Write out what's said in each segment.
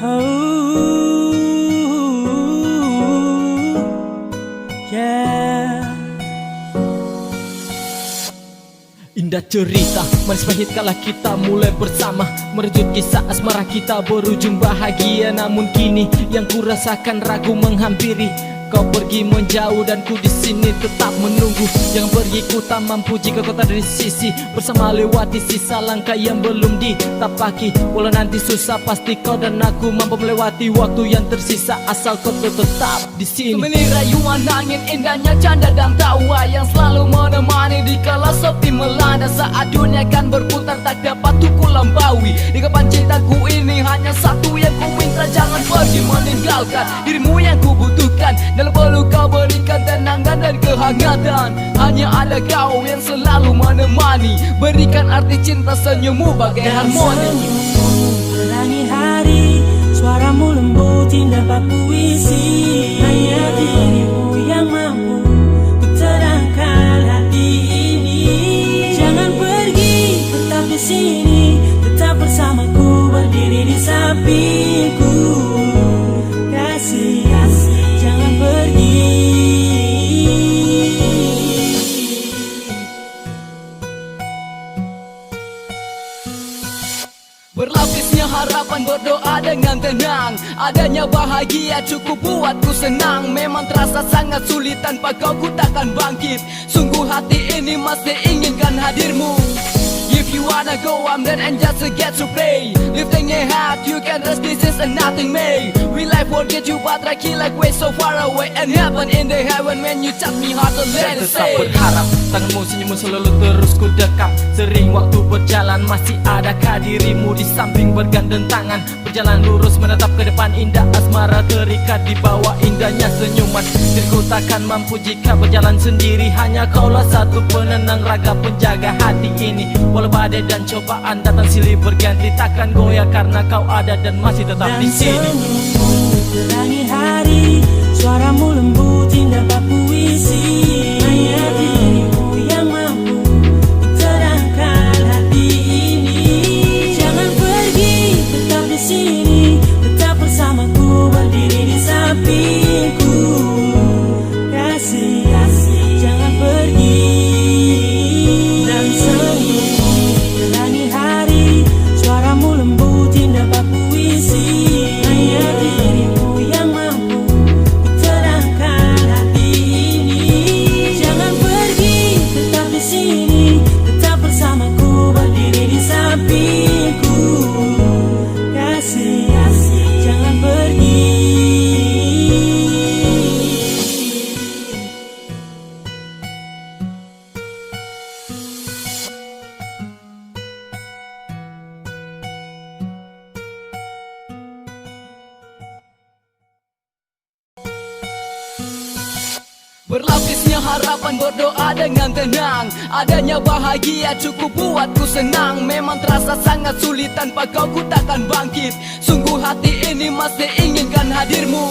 Oh, yeah. Indah cerita, manis pahit kala kita mulai bersama. Merejut kisah asmara kita berujung bahagia. Namun kini yang kurasakan ragu menghampiri. Kau pergi menjauh dan ku di sini tetap menunggu. Jangan pergi, ku tak mampu jika kau tak ada di sisi. Bersama lewati sisa langkah yang belum ditapaki. Walau nanti susah, pasti kau dan aku mampu melewati waktu yang tersisa. Asal kau tetap di sini. Temani rayuan angin indahnya canda dan tawa yang selalu menemani di kala sepi melanda. Saat dunia kan berputar tak dapat ku lampaui. Di kapan cintaku ini hanya satu yang ku minta, jangan pergi meninggalkan dirimu yang ku butuhkan. Dalam peluk kau berikan tenangan dan kehangatan. Hanya ada kau yang selalu menemani. Berikan arti cinta senyummu bagai harmoni. Senyummu terangi hari, suaramu lembut indah bak puisi. Hanya dirimu yang mampu terangkan hati ini. Jangan pergi, tetap di sini, tetap bersamaku, berdiri di sampingku. Kasih, jangan pergi. Berlapisnya harapan berdoa dengan tenang. Adanya bahagia cukup buatku senang. Memang terasa sangat sulit tanpa kau ku takkan bangkit. Sungguh hati ini masih inginkan hadirmu. If you wanna go, I'm there and just to get to play. Lifting your heart, you can rest, this is a nothing made. Will I forget you, but I feel like we're so far away. And heaven in the heaven when you touch me hard to let it Dan tetap say. berharap, tanganmu senyummu selalu terus ku dekap. Sering waktu berjalan, masih adakah dirimu di samping bergandeng tangan. Berjalan lurus menatap ke depan, indah asmara terikat di bawah indahnya senyuman. Diriku takkan mampu jika berjalan sendiri. Hanya kaulah satu penenang raga penjaga hati ini. Walau badai dan cobaan datang silih berganti, takkan goyah karena kau ada dan masih tetap di sini. Senyummu terangi hari, suaramu lembut indah bak puisi. Hanya dirimu yang mampu terangkan hati ini. Jangan pergi, tetap di sini, tetap bersamaku, berdiri di sampingku. Kasih, jangan pergi. Dan senyummu terangi hari, suaramu lembut indah bak puisi. Hanya dirimu yang mampu terangkan hati ini. Jangan pergi, tetap di sini, tetap bersamaku, berdiri di sampingku. Kasih, jangan pergi. Berlapisnya harapan berdoa dengan tenang. Adanya bahagia cukup buatku senang. Memang terasa sangat sulit tanpa kau ku takkan bangkit. Sungguh hati ini masih inginkan hadirmu.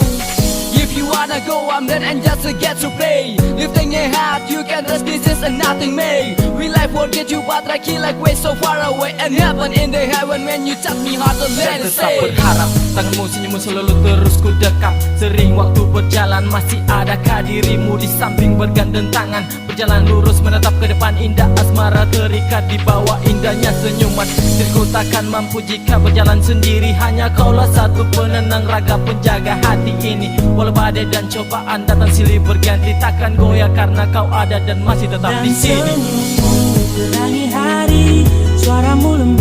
If you wanna go, I'm there and just to get to play. Lifting your heart, you can rest, this is a nothing made. Will I forget you, but I feel like we're so far away. And heaven in the heaven when you touch me hard to let Dan it tetap say. berharap, tanganmu senyummu selalu terus ku dekap. Sering waktu berjalan, masih adakah dirimu di samping bergandeng tangan. Berjalan lurus menatap ke depan, indah asmara terikat di bawah indahnya senyuman. Diriku takkan mampu jika berjalan sendiri. Hanya kaulah satu penenang raga penjaga hati ini. Walau badai dan cobaan datang silih berganti, takkan goyah karena kau ada dan masih tetap di sini. Senyummu terangi hari, suaramu lembut